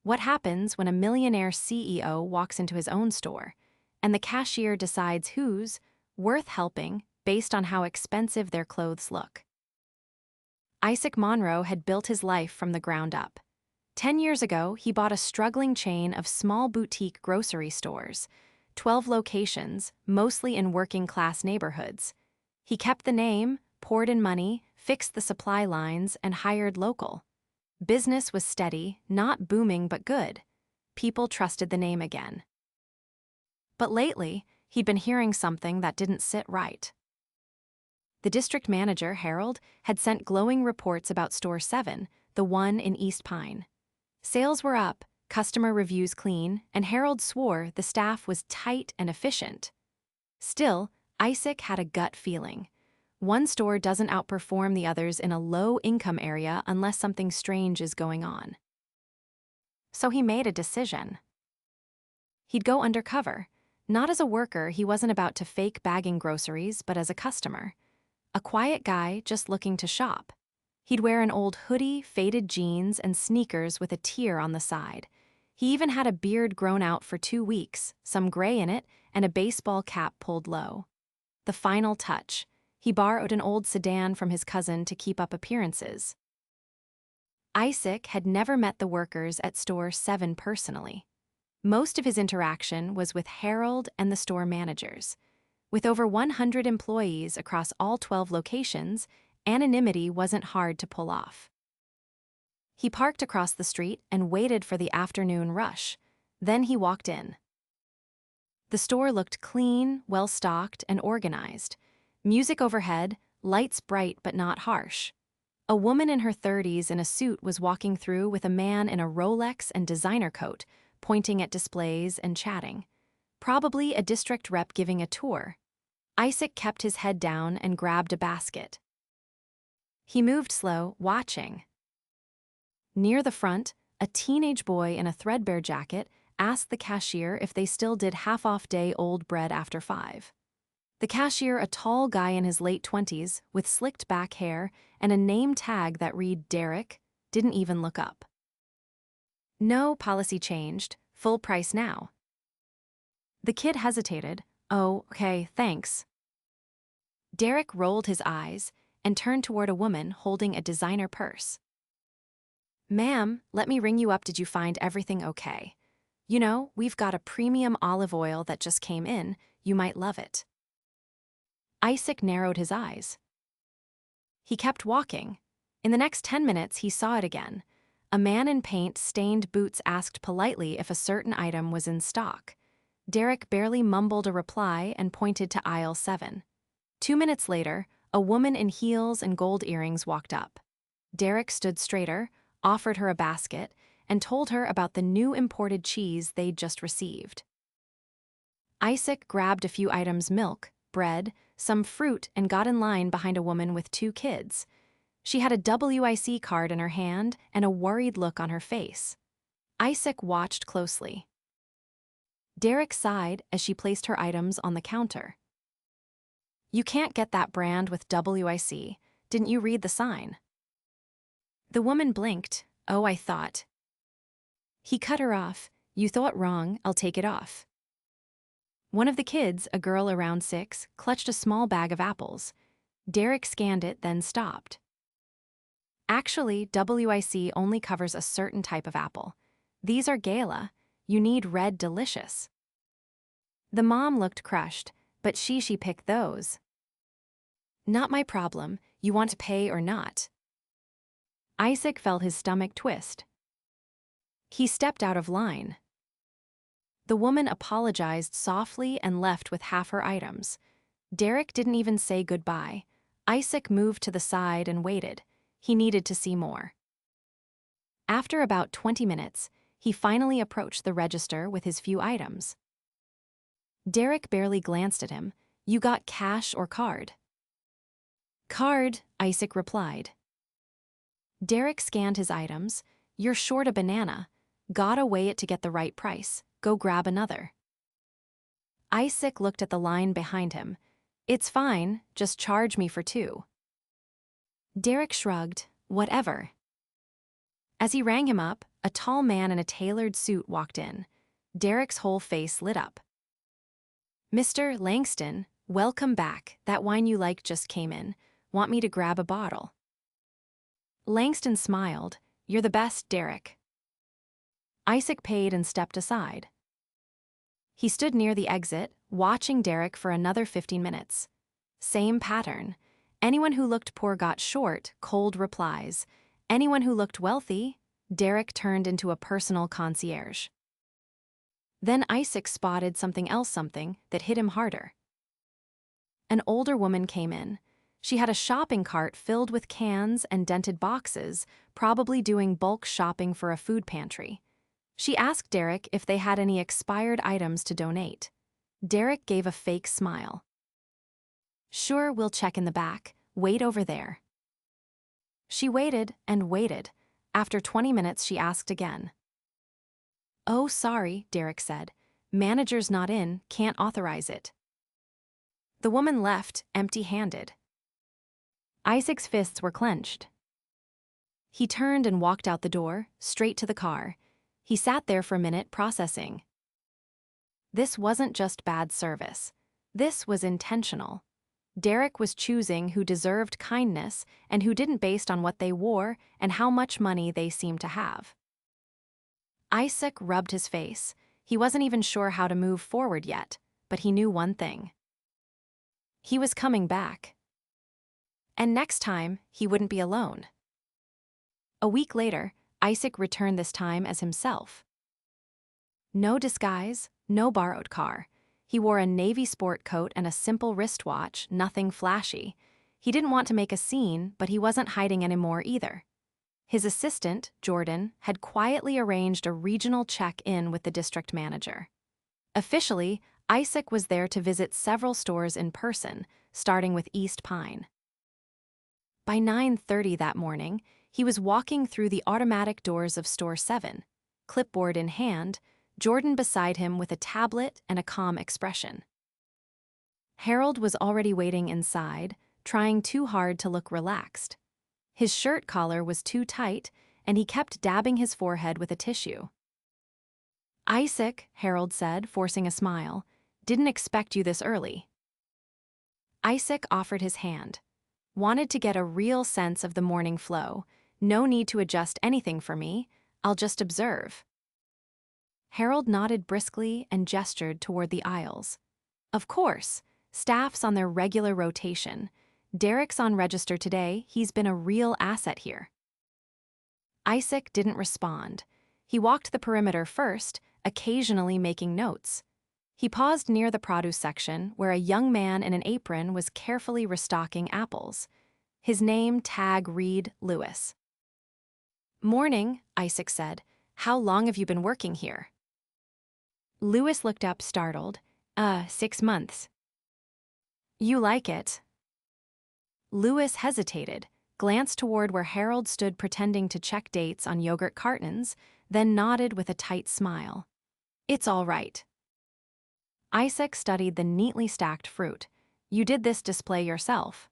What happens when a millionaire CEO walks into his own store, and the cashier decides who's worth helping based on how expensive their clothes look? Isaac Monroe had built his life from the ground up. 10 years ago, he bought a struggling chain of small boutique grocery stores, 12 locations, mostly in working-class neighborhoods. He kept the name, poured in money, fixed the supply lines, and hired local. Business was steady, not booming but good. People trusted the name again. But lately, he'd been hearing something that didn't sit right. The district manager, Harold, had sent glowing reports about Store 7, the one in East Pine. Sales were up, customer reviews clean, and Harold swore the staff was tight and efficient. Still, Isaac had a gut feeling. One store doesn't outperform the others in a low-income area unless something strange is going on. So he made a decision. He'd go undercover. Not as a worker, he wasn't about to fake bagging groceries, but as a customer. A quiet guy just looking to shop. He'd wear an old hoodie, faded jeans, and sneakers with a tear on the side. He even had a beard grown out for 2 weeks, some gray in it, and a baseball cap pulled low. The final touch. He borrowed an old sedan from his cousin to keep up appearances. Isaac had never met the workers at Store 7 personally. Most of his interaction was with Harold and the store managers. With over 100 employees across all 12 locations, anonymity wasn't hard to pull off. He parked across the street and waited for the afternoon rush. Then he walked in. The store looked clean, well-stocked, and organized. Music overhead, lights bright but not harsh. A woman in her 30s in a suit was walking through with a man in a Rolex and designer coat, pointing at displays and chatting. Probably a district rep giving a tour. Isaac kept his head down and grabbed a basket. He moved slow, watching. Near the front, a teenage boy in a threadbare jacket asked the cashier if they still did half-off day old bread after 5. The cashier, a tall guy in his late 20s with slicked back hair and a name tag that read Derek, didn't even look up. No, policy changed, full price now. The kid hesitated. Oh, okay, thanks. Derek rolled his eyes and turned toward a woman holding a designer purse. Ma'am, let me ring you up. Did you find everything okay? You know, we've got a premium olive oil that just came in. You might love it. Isaac narrowed his eyes. He kept walking. In the next 10 minutes, he saw it again. A man in paint-stained boots asked politely if a certain item was in stock. Derek barely mumbled a reply and pointed to aisle 7. 2 minutes later, a woman in heels and gold earrings walked up. Derek stood straighter, offered her a basket, and told her about the new imported cheese they'd just received. Isaac grabbed a few items: milk, bread, some fruit, and got in line behind a woman with 2 kids. She had a WIC card in her hand and a worried look on her face. Isaac watched closely. Derek sighed as she placed her items on the counter. You can't get that brand with WIC. Didn't you read the sign? The woman blinked. Oh, I thought. He cut her off. You thought wrong, I'll take it off. One of the kids, a girl around 6, clutched a small bag of apples. Derek scanned it, then stopped. Actually, WIC only covers a certain type of apple. These are Gala. You need Red Delicious. The mom looked crushed, but she picked those. Not my problem. You want to pay or not? Isaac felt his stomach twist. He stepped out of line. The woman apologized softly and left with half her items. Derek didn't even say goodbye. Isaac moved to the side and waited. He needed to see more. After about 20 minutes, he finally approached the register with his few items. Derek barely glanced at him. You got cash or card? Card, Isaac replied. Derek scanned his items. You're short a banana. Gotta weigh it to get the right price. Go grab another. Isaac looked at the line behind him. It's fine, just charge me for 2. Derek shrugged. Whatever. As he rang him up, a tall man in a tailored suit walked in. Derek's whole face lit up. "Mr. Langston, welcome back. That wine you like just came in. Want me to grab a bottle?" Langston smiled. "You're the best, Derek." Isaac paid and stepped aside. He stood near the exit, watching Derek for another 15 minutes. Same pattern. Anyone who looked poor got short, cold replies. Anyone who looked wealthy, Derek turned into a personal concierge. Then Isaac spotted something that hit him harder. An older woman came in. She had a shopping cart filled with cans and dented boxes, probably doing bulk shopping for a food pantry. She asked Derek if they had any expired items to donate. Derek gave a fake smile. "Sure, we'll check in the back. Wait over there." She waited and waited. After 20 minutes, she asked again. "Oh, sorry," Derek said. "Manager's not in, can't authorize it." The woman left, empty-handed. Isaac's fists were clenched. He turned and walked out the door, straight to the car. He sat there for a minute, processing. This wasn't just bad service. This was intentional. Derek was choosing who deserved kindness and who didn't based on what they wore and how much money they seemed to have. Isaac rubbed his face. He wasn't even sure how to move forward yet, but he knew one thing. He was coming back. And next time, he wouldn't be alone. A week later, Isaac returned this time as himself. No disguise, no borrowed car. He wore a navy sport coat and a simple wristwatch, nothing flashy. He didn't want to make a scene, but he wasn't hiding anymore either. His assistant, Jordan, had quietly arranged a regional check-in with the district manager. Officially, Isaac was there to visit several stores in person, starting with East Pine. By 9:30 that morning, he was walking through the automatic doors of Store 7, clipboard in hand, Jordan beside him with a tablet and a calm expression. Harold was already waiting inside, trying too hard to look relaxed. His shirt collar was too tight, and he kept dabbing his forehead with a tissue. "Isaac," Harold said, forcing a smile, "didn't expect you this early." Isaac offered his hand. "Wanted to get a real sense of the morning flow. No need to adjust anything for me. I'll just observe." Harold nodded briskly and gestured toward the aisles. "Of course, staff's on their regular rotation. Derek's on register today. He's been a real asset here." Isaac didn't respond. He walked the perimeter first, occasionally making notes. He paused near the produce section, where a young man in an apron was carefully restocking apples. His name tag read Lewis. "Morning," Isaac said. "How long have you been working here?" Lewis looked up, startled. 6 months." "You like it?" Lewis hesitated, glanced toward where Harold stood pretending to check dates on yogurt cartons, then nodded with a tight smile. "It's all right." Isaac studied the neatly stacked fruit. "You did this display yourself?"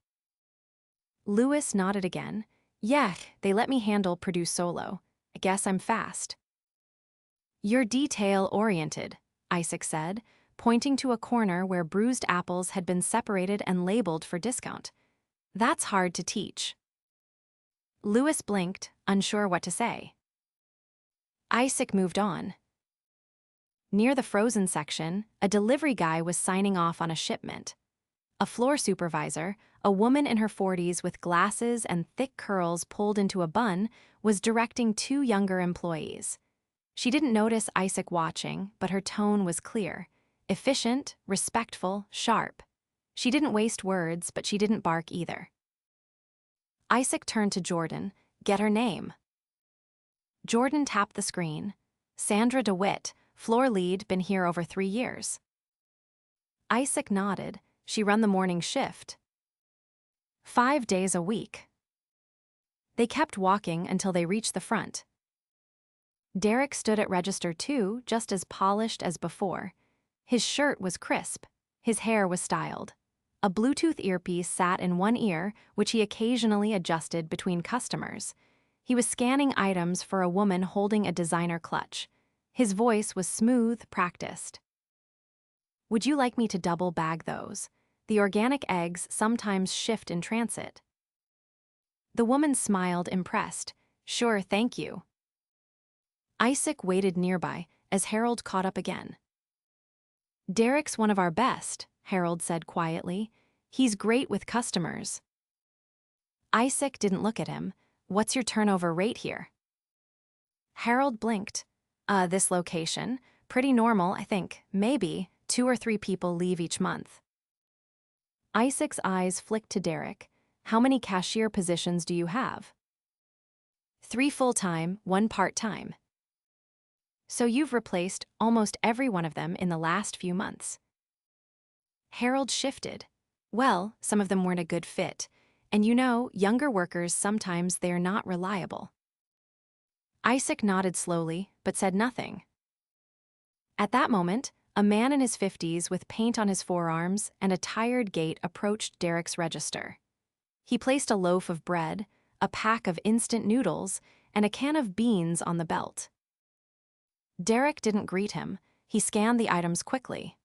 Lewis nodded again. "Yeah, they let me handle produce solo. I guess I'm fast." "You're detail-oriented," Isaac said, pointing to a corner where bruised apples had been separated and labeled for discount. "That's hard to teach." Lewis blinked, unsure what to say. Isaac moved on. Near the frozen section, a delivery guy was signing off on a shipment. A floor supervisor, a woman in her 40s with glasses and thick curls pulled into a bun, was directing 2 younger employees. She didn't notice Isaac watching, but her tone was clear. Efficient, respectful, sharp. She didn't waste words, but she didn't bark either. Isaac turned to Jordan. "Get her name." Jordan tapped the screen. "Sandra DeWitt, floor lead, been here over 3 years." Isaac nodded. "She run the morning shift." 5 days a week. They kept walking until they reached the front. Derek stood at register 2, just as polished as before. His shirt was crisp. His hair was styled. A Bluetooth earpiece sat in one ear, which he occasionally adjusted between customers. He was scanning items for a woman holding a designer clutch. His voice was smooth, practiced. Would you like me to double bag those? The organic eggs sometimes shift in transit. The woman smiled, impressed. Sure, thank you. Isaac waited nearby as Harold caught up again. Derek's one of our best, Harold said quietly. He's great with customers. Isaac didn't look at him. What's your turnover rate here? Harold blinked. This location? Pretty normal, I think. Maybe 2 or 3 people leave each month. Isaac's eyes flicked to Derek. How many cashier positions do you have? 3 full-time, 1 part-time. So you've replaced almost every one of them in the last few months. Harold shifted. Well, some of them weren't a good fit. And you know, younger workers sometimes they're not reliable. Isaac nodded slowly, but said nothing. At that moment, a man in his 50s with paint on his forearms and a tired gait approached Derek's register. He placed a loaf of bread, a pack of instant noodles, and a can of beans on the belt. Derek didn't greet him. He scanned the items quickly.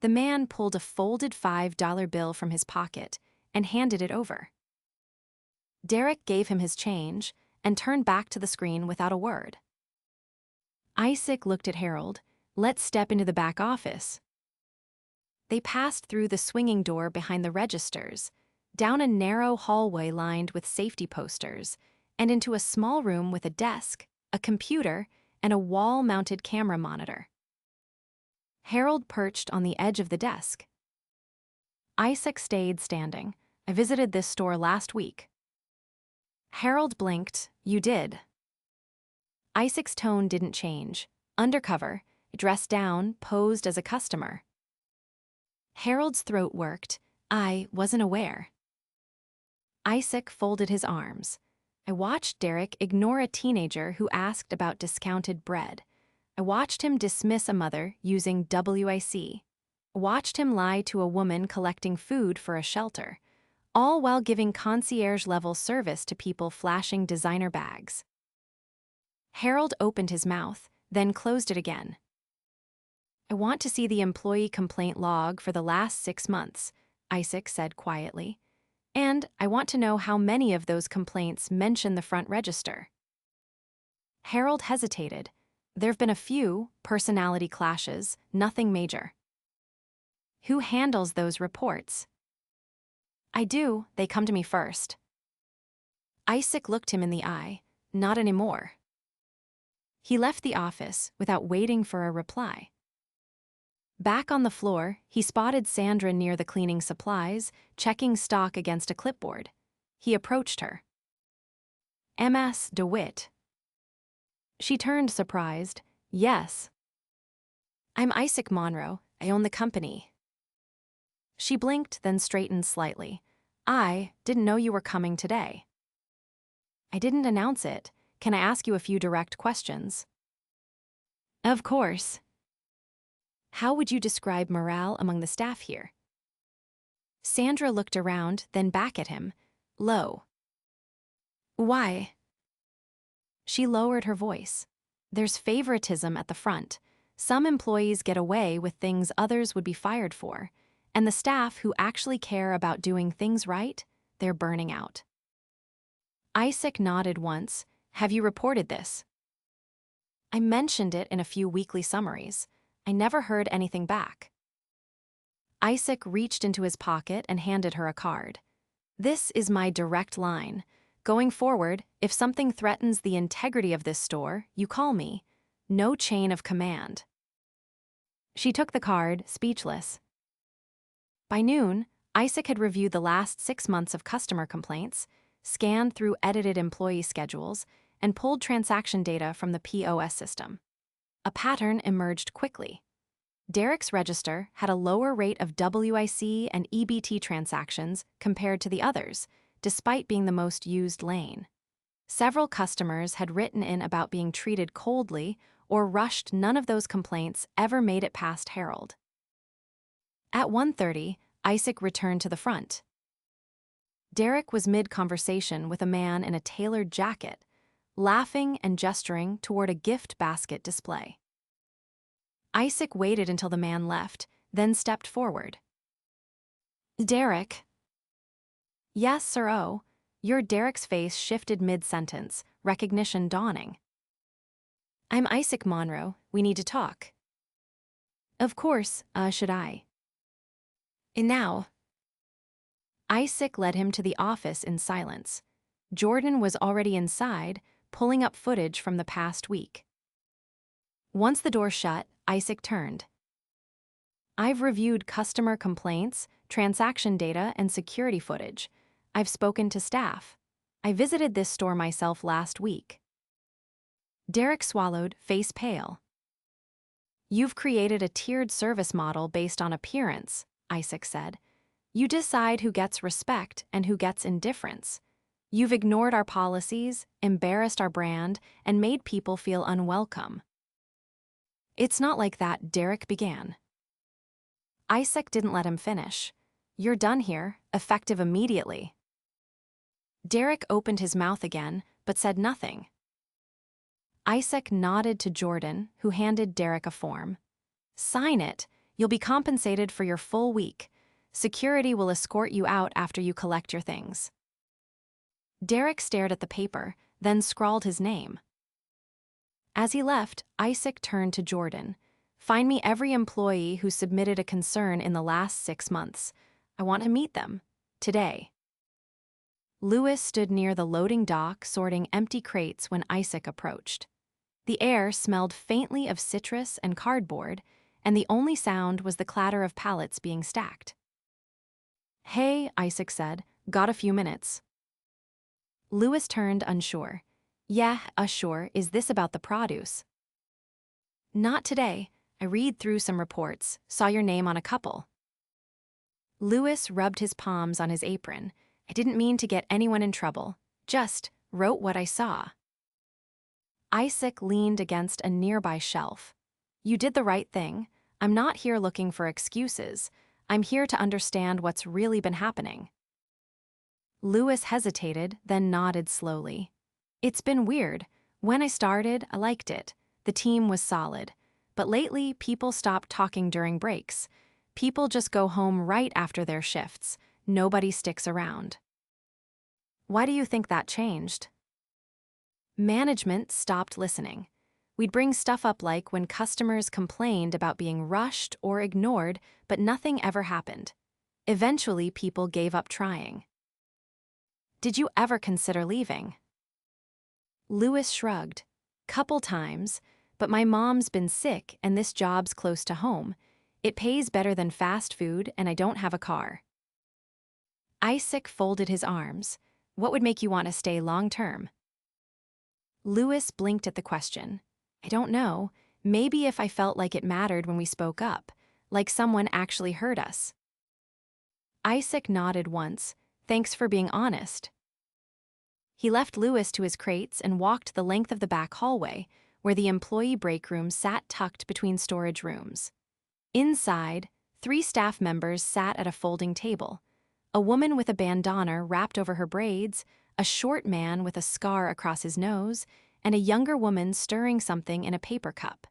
The man pulled a folded $5 bill from his pocket and handed it over. Derek gave him his change and turned back to the screen without a word. Isaac looked at Harold. Let's step into the back office. They passed through the swinging door behind the registers, down a narrow hallway lined with safety posters, and into a small room with a desk, a computer, and a wall-mounted camera monitor. Harold perched on the edge of the desk. Isaac stayed standing. I visited this store last week. Harold blinked. You did. Isaac's tone didn't change. Undercover, dressed down, posed as a customer. Harold's throat worked. I wasn't aware. Isaac folded his arms. I watched Derek ignore a teenager who asked about discounted bread. I watched him dismiss a mother using WIC. Watched him lie to a woman collecting food for a shelter, all while giving concierge-level service to people flashing designer bags. Harold opened his mouth, then closed it again. I want to see the employee complaint log for the last 6 months, Isaac said quietly. And I want to know how many of those complaints mention the front register. Harold hesitated. There've been a few personality clashes, nothing major. Who handles those reports? I do, they come to me first. Isaac looked him in the eye. Not anymore. He left the office without waiting for a reply. Back on the floor, he spotted Sandra near the cleaning supplies, checking stock against a clipboard. He approached her. MS DeWitt. She turned surprised. Yes. I'm Isaac Monroe. I own the company. She blinked, then straightened slightly. I didn't know you were coming today. I didn't announce it. Can I ask you a few direct questions? Of course. How would you describe morale among the staff here? Sandra looked around, then back at him. Low. Why? She lowered her voice. There's favoritism at the front. Some employees get away with things others would be fired for, and the staff who actually care about doing things right, they're burning out. Isaac nodded once. Have you reported this? I mentioned it in a few weekly summaries. I never heard anything back. Isaac reached into his pocket and handed her a card. This is my direct line. Going forward, if something threatens the integrity of this store, you call me. No chain of command. She took the card, speechless. By noon, Isaac had reviewed the last 6 months of customer complaints, scanned through edited employee schedules, and pulled transaction data from the POS system. A pattern emerged quickly. Derek's register had a lower rate of WIC and EBT transactions compared to the others, despite being the most used lane. Several customers had written in about being treated coldly or rushed. None of those complaints ever made it past Harold. At 1:30, Isaac returned to the front. Derek was mid-conversation with a man in a tailored jacket, laughing and gesturing toward a gift basket display. Isaac waited until the man left, then stepped forward. "Derek." "Yes, sir. Oh." Derek's face shifted mid-sentence, recognition dawning. "I'm Isaac Monroe. We need to talk." "Of course, should I?" "And now." Isaac led him to the office in silence. Jordan was already inside, pulling up footage from the past week. Once the door shut, Isaac turned. "I've reviewed customer complaints, transaction data, and security footage. I've spoken to staff. I visited this store myself last week." Derek swallowed, face pale. "You've created a tiered service model based on appearance," Isaac said. "You decide who gets respect and who gets indifference. You've ignored our policies, embarrassed our brand, and made people feel unwelcome." "It's not like that," Derek began. Isaac didn't let him finish. "You're done here, effective immediately." Derek opened his mouth again, but said nothing. Isaac nodded to Jordan, who handed Derek a form. "Sign it. You'll be compensated for your full week. Security will escort you out after you collect your things." Derek stared at the paper, then scrawled his name. As he left, Isaac turned to Jordan. "Find me every employee who submitted a concern in the last 6 months. I want to meet them. Today." Lewis stood near the loading dock sorting empty crates when Isaac approached. The air smelled faintly of citrus and cardboard, and the only sound was the clatter of pallets being stacked. "Hey," Isaac said, "got a few minutes?" Lewis turned unsure. "Yeah, sure. Is this about the produce?" "Not today. I read through some reports, saw your name on a couple." Lewis rubbed his palms on his apron. "I didn't mean to get anyone in trouble. Just wrote what I saw." Isaac leaned against a nearby shelf. "You did the right thing. I'm not here looking for excuses. I'm here to understand what's really been happening." Lewis hesitated, then nodded slowly. "It's been weird. When I started, I liked it. The team was solid. But lately, people stopped talking during breaks. People just go home right after their shifts. Nobody sticks around." "Why do you think that changed?" "Management stopped listening. We'd bring stuff up like when customers complained about being rushed or ignored, but nothing ever happened. Eventually, people gave up trying." "Did you ever consider leaving?" Lewis shrugged. "Couple times, but my mom's been sick and this job's close to home. It pays better than fast food and I don't have a car." Isaac folded his arms. "What would make you want to stay long-term?" Lewis blinked at the question. "I don't know. Maybe if I felt like it mattered when we spoke up, like someone actually heard us." Isaac nodded once. "Thanks for being honest." He left Lewis to his crates and walked the length of the back hallway, where the employee break room sat tucked between storage rooms. Inside, 3 staff members sat at a folding table. A woman with a bandana wrapped over her braids, a short man with a scar across his nose, and a younger woman stirring something in a paper cup.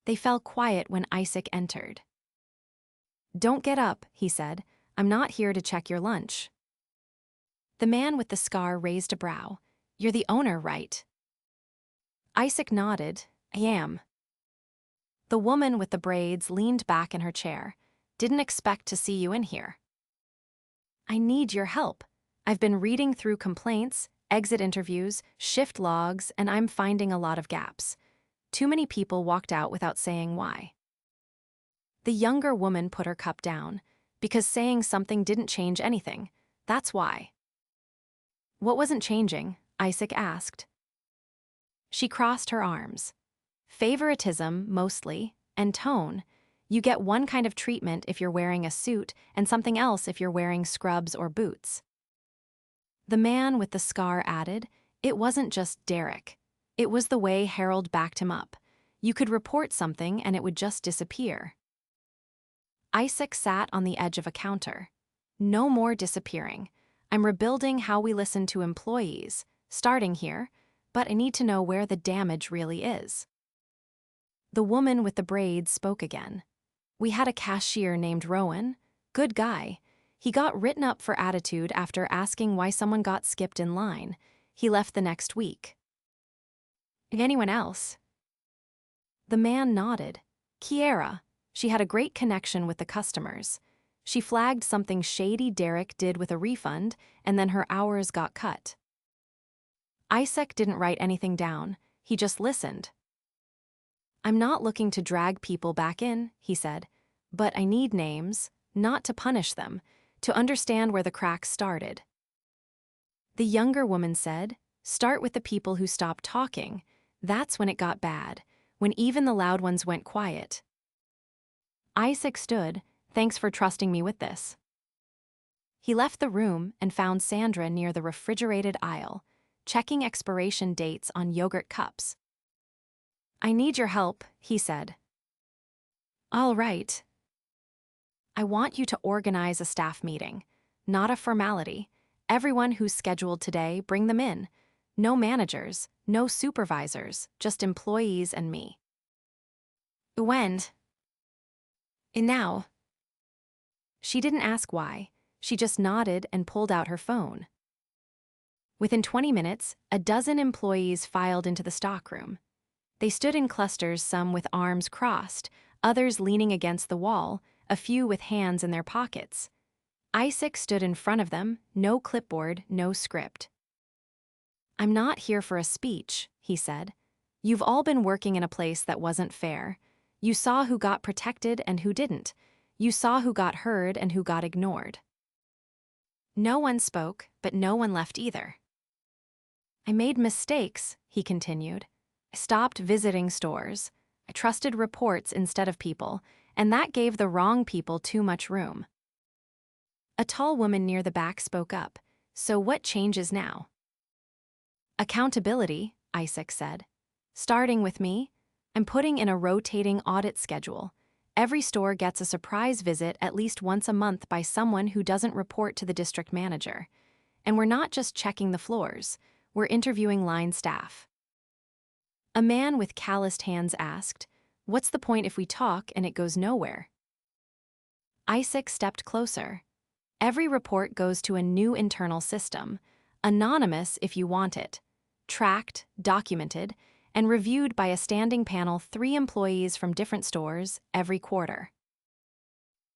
They fell quiet when Isaac entered. "Don't get up," he said. "I'm not here to check your lunch." The man with the scar raised a brow. "You're the owner, right?" Isaac nodded. "I am." The woman with the braids leaned back in her chair. "Didn't expect to see you in here." "I need your help. I've been reading through complaints, exit interviews, shift logs, and I'm finding a lot of gaps. Too many people walked out without saying why." The younger woman put her cup down. "Because saying something didn't change anything. That's why." "What wasn't changing?" Isaac asked. She crossed her arms. "Favoritism, mostly, and tone. You get one kind of treatment if you're wearing a suit and something else if you're wearing scrubs or boots." The man with the scar added, "It wasn't just Derek. It was the way Harold backed him up. You could report something and it would just disappear." Isaac sat on the edge of a counter. "No more disappearing. I'm rebuilding how we listen to employees, starting here, but I need to know where the damage really is. The woman with the braids spoke again. We had a cashier named Rowan. Good guy. He got written up for attitude after asking why someone got skipped in line. He left the next week. Anyone else? The man nodded. Kiera. She had a great connection with the customers. She flagged something shady Derek did with a refund, and then her hours got cut. Isaac didn't write anything down. He just listened. I'm not looking to drag people back in, he said, but I need names, not to punish them, to understand where the cracks started. The younger woman said, start with the people who stopped talking. That's when it got bad, when even the loud ones went quiet. Isaac stood, thanks for trusting me with this. He left the room and found Sandra near the refrigerated aisle, checking expiration dates on yogurt cups. I need your help, he said. All right. I want you to organize a staff meeting, not a formality. Everyone who's scheduled today, bring them in. No managers, no supervisors, just employees and me. When? And now. She didn't ask why. She just nodded and pulled out her phone. Within 20 minutes, a dozen employees filed into the stockroom. They stood in clusters, some with arms crossed, others leaning against the wall, a few with hands in their pockets. Isaac stood in front of them, no clipboard, no script. I'm not here for a speech, he said. You've all been working in a place that wasn't fair. You saw who got protected and who didn't. You saw who got heard and who got ignored. No one spoke, but no one left either. I made mistakes, he continued. I stopped visiting stores. I trusted reports instead of people, and that gave the wrong people too much room. A tall woman near the back spoke up. So what changes now? Accountability, Isaac said. Starting with me, I'm putting in a rotating audit schedule. Every store gets a surprise visit at least once a month by someone who doesn't report to the district manager. And we're not just checking the floors, we're interviewing line staff. A man with calloused hands asked, what's the point if we talk and it goes nowhere? Isaac stepped closer. Every report goes to a new internal system, anonymous if you want it, tracked, documented, and reviewed by a standing panel 3 employees from different stores every quarter.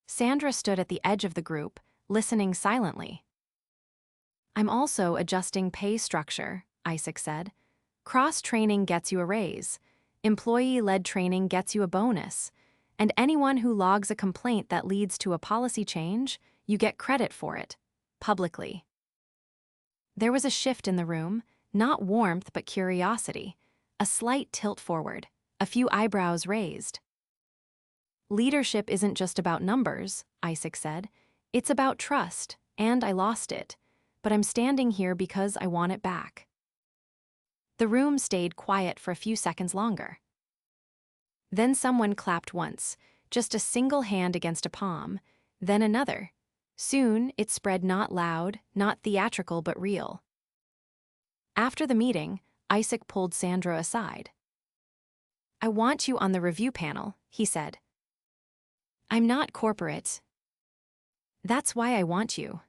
Sandra stood at the edge of the group, listening silently. I'm also adjusting pay structure, Isaac said. Cross-training gets you a raise. Employee-led training gets you a bonus. And anyone who logs a complaint that leads to a policy change, you get credit for it, publicly. There was a shift in the room, not warmth but curiosity, a slight tilt forward, a few eyebrows raised. Leadership isn't just about numbers, Isaac said. It's about trust, and I lost it. But I'm standing here because I want it back. The room stayed quiet for a few seconds longer. Then someone clapped once, just a single hand against a palm, then another. Soon, it spread not loud, not theatrical but real. After the meeting, Isaac pulled Sandra aside. I want you on the review panel, he said. I'm not corporate. That's why I want you.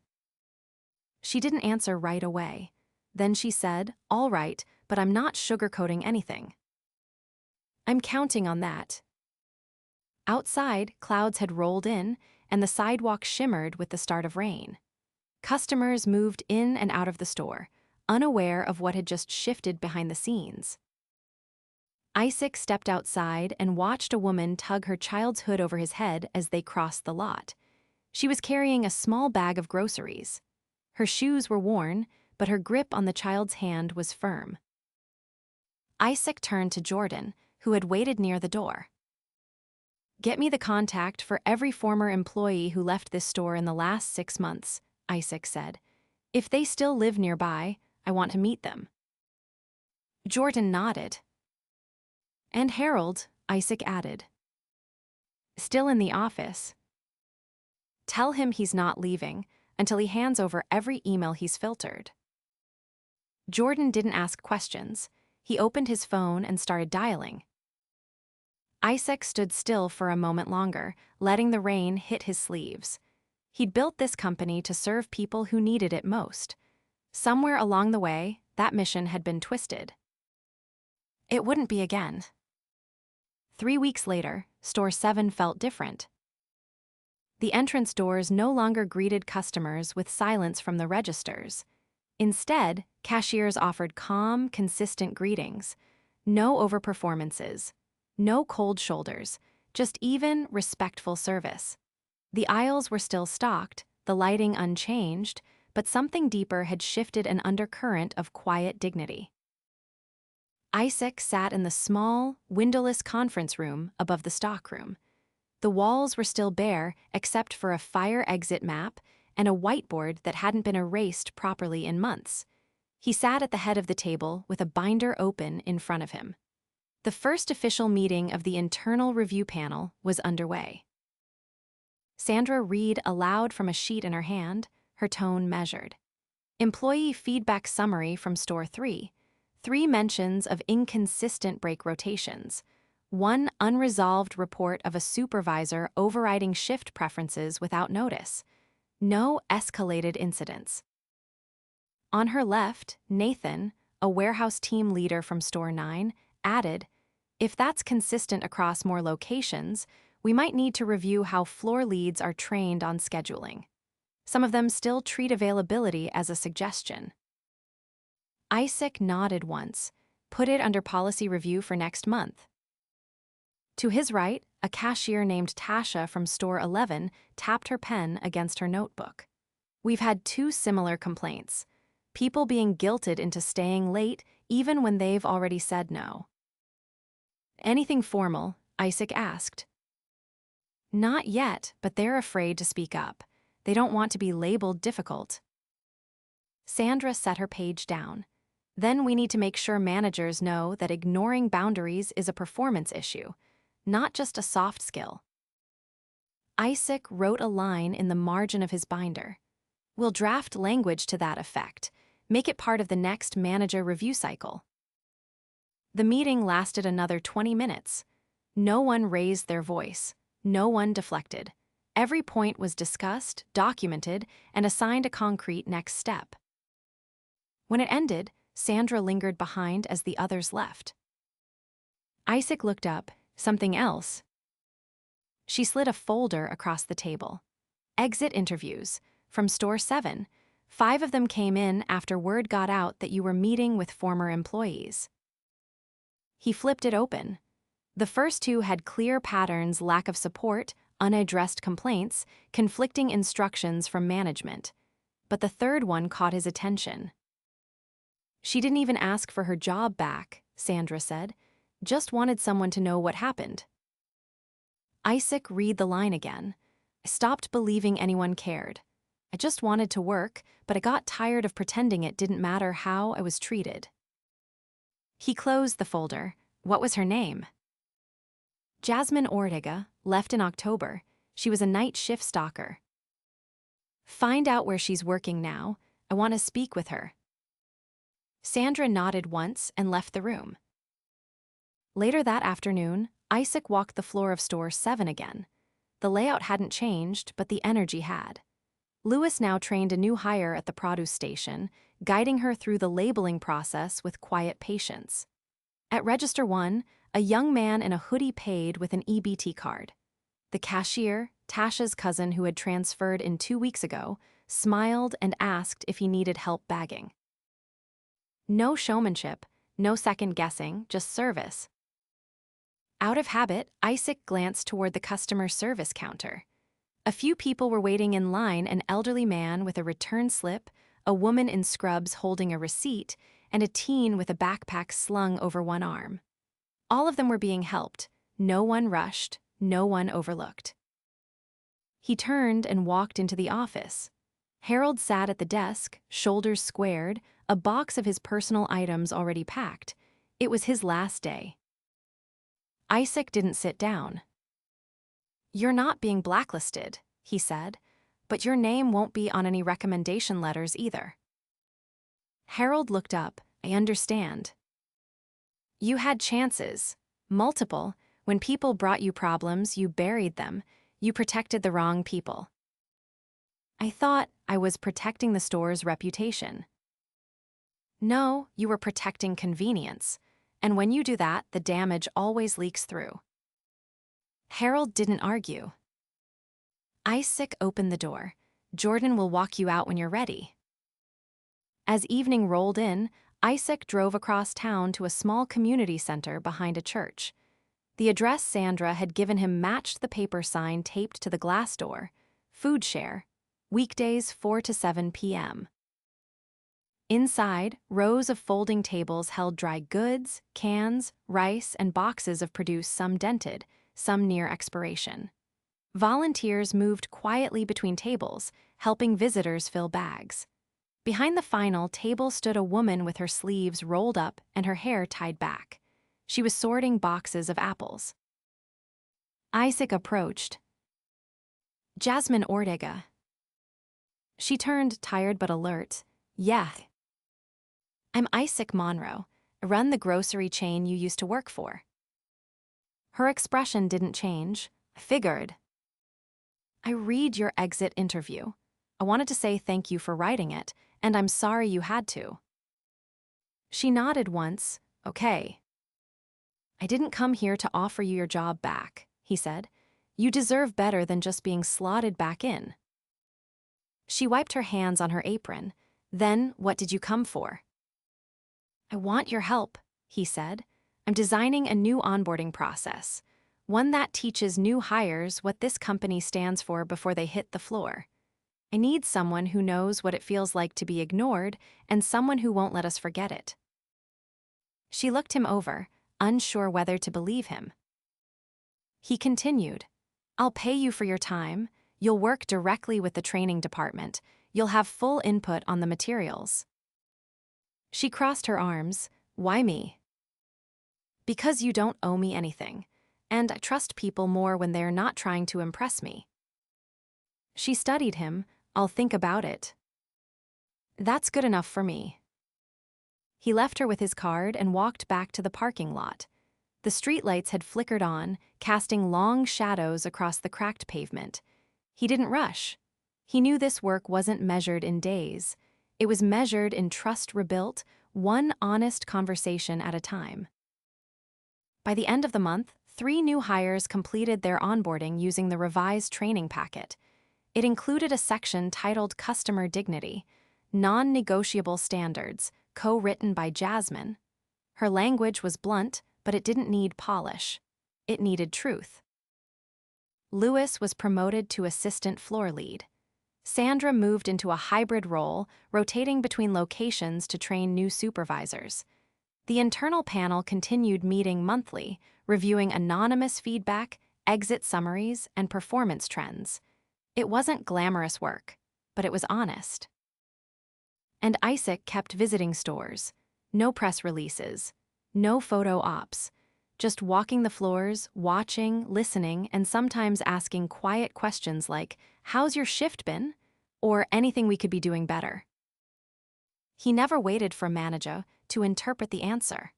She didn't answer right away. Then she said, all right, but I'm not sugarcoating anything. I'm counting on that. Outside, clouds had rolled in, and the sidewalk shimmered with the start of rain. Customers moved in and out of the store, unaware of what had just shifted behind the scenes. Isaac stepped outside and watched a woman tug her child's hood over his head as they crossed the lot. She was carrying a small bag of groceries. Her shoes were worn, but her grip on the child's hand was firm. Isaac turned to Jordan, who had waited near the door. Get me the contact for every former employee who left this store in the last 6 months, Isaac said. If they still live nearby, I want to meet them. Jordan nodded. And Harold, Isaac added. Still in the office. Tell him he's not leaving. until he hands over every email he's filtered. Jordan didn't ask questions. He opened his phone and started dialing. Isaac stood still for a moment longer, letting the rain hit his sleeves. He'd built this company to serve people who needed it most. Somewhere along the way, that mission had been twisted. It wouldn't be again. 3 weeks later, Store 7 felt different. The entrance doors no longer greeted customers with silence from the registers. Instead, cashiers offered calm, consistent greetings. No overperformances. No cold shoulders. Just even, respectful service. The aisles were still stocked, the lighting unchanged, but something deeper had shifted an undercurrent of quiet dignity. Isaac sat in the small, windowless conference room above the stockroom. The walls were still bare except for a fire exit map and a whiteboard that hadn't been erased properly in months. He sat at the head of the table with a binder open in front of him. The first official meeting of the internal review panel was underway. Sandra read aloud from a sheet in her hand, her tone measured. Employee feedback summary from Store 3. 3 mentions of inconsistent break rotations. 1 unresolved report of a supervisor overriding shift preferences without notice. No escalated incidents. On her left, Nathan, a warehouse team leader from Store 9, added, "If that's consistent across more locations, we might need to review how floor leads are trained on scheduling. Some of them still treat availability as a suggestion." Isaac nodded once, put it under policy review for next month. To his right, a cashier named Tasha from Store 11 tapped her pen against her notebook. "We've had 2 similar complaints. People being guilted into staying late even when they've already said no." "Anything formal?" Isaac asked. "Not yet, but they're afraid to speak up. They don't want to be labeled difficult." Sandra set her page down. "Then we need to make sure managers know that ignoring boundaries is a performance issue, not just a soft skill." Isaac wrote a line in the margin of his binder. "We'll draft language to that effect. Make it part of the next manager review cycle." The meeting lasted another 20 minutes. No one raised their voice. No one deflected. Every point was discussed, documented, and assigned a concrete next step. When it ended, Sandra lingered behind as the others left. Isaac looked up. Something else. She slid a folder across the table. "Exit interviews. From Store 7. 5 of them came in after word got out that you were meeting with former employees." He flipped it open. The first 2 had clear patterns: lack of support, unaddressed complaints, conflicting instructions from management. But the third one caught his attention. "She didn't even ask for her job back," Sandra said. "Just wanted someone to know what happened." Isaac read the line again. "I stopped believing anyone cared. I just wanted to work, but I got tired of pretending it didn't matter how I was treated." He closed the folder. What was her name? "Jasmine Ortega, left in October. She was a night shift stalker." "Find out where she's working now. I want to speak with her." Sandra nodded once and left the room. Later that afternoon, Isaac walked the floor of Store 7 again. The layout hadn't changed, but the energy had. Lewis now trained a new hire at the produce station, guiding her through the labeling process with quiet patience. At Register 1, a young man in a hoodie paid with an EBT card. The cashier, Tasha's cousin who had transferred in 2 weeks ago, smiled and asked if he needed help bagging. No showmanship, no second guessing, just service. Out of habit, Isaac glanced toward the customer service counter. A few people were waiting in line: an elderly man with a return slip, a woman in scrubs holding a receipt, and a teen with a backpack slung over one arm. All of them were being helped. No one rushed, no one overlooked. He turned and walked into the office. Harold sat at the desk, shoulders squared, a box of his personal items already packed. It was his last day. Isaac didn't sit down. "You're not being blacklisted," he said. but your name won't be on any recommendation letters either. Harold looked up. I understand. You had chances. Multiple. When people brought you problems, you buried them. You protected the wrong people. I thought I was protecting the store's reputation. No, you were protecting convenience. And when you do that, the damage always leaks through. Harold didn't argue. Isaac opened the door. Jordan will walk you out when you're ready. As evening rolled in, Isaac drove across town to a small community center behind a church. The address Sandra had given him matched the paper sign taped to the glass door. Food share. Weekdays 4 to 7 p.m. Inside, rows of folding tables held dry goods, cans, rice, and boxes of produce, some dented, some near expiration. Volunteers moved quietly between tables, helping visitors fill bags. Behind the final table stood a woman with her sleeves rolled up and her hair tied back. She was sorting boxes of apples. Isaac approached. Jasmine Ortega. She turned, tired but alert. Yeah. I'm Isaac Monroe. I run the grocery chain you used to work for. Her expression didn't change. I figured. I read your exit interview. I wanted to say thank you for writing it, and I'm sorry you had to. She nodded once. Okay. I didn't come here to offer you your job back, he said. You deserve better than just being slotted back in. She wiped her hands on her apron. Then, what did you come for? I want your help, he said. I'm designing a new onboarding process, one that teaches new hires what this company stands for before they hit the floor. I need someone who knows what it feels like to be ignored and someone who won't let us forget it. She looked him over, unsure whether to believe him. He continued, I'll pay you for your time. You'll work directly with the training department. You'll have full input on the materials. She crossed her arms. Why me? Because you don't owe me anything, and I trust people more when they're not trying to impress me. She studied him. I'll think about it. That's good enough for me. He left her with his card and walked back to the parking lot. The streetlights had flickered on, casting long shadows across the cracked pavement. He didn't rush. He knew this work wasn't measured in days. It was measured in trust rebuilt, one honest conversation at a time. By the end of the month, 3 new hires completed their onboarding using the revised training packet. It included a section titled Customer Dignity, Non-Negotiable Standards, co-written by Jasmine. Her language was blunt, but it didn't need polish. It needed truth. Lewis was promoted to assistant floor lead. Sandra moved into a hybrid role, rotating between locations to train new supervisors. The internal panel continued meeting monthly, reviewing anonymous feedback, exit summaries, and performance trends. It wasn't glamorous work, but it was honest. And Isaac kept visiting stores. No press releases, no photo ops, just walking the floors, watching, listening, and sometimes asking quiet questions like, "How's your shift been?" or anything we could be doing better. He never waited for a manager to interpret the answer.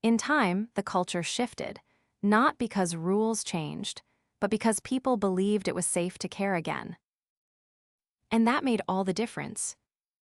In time, the culture shifted, not because rules changed, but because people believed it was safe to care again. And that made all the difference.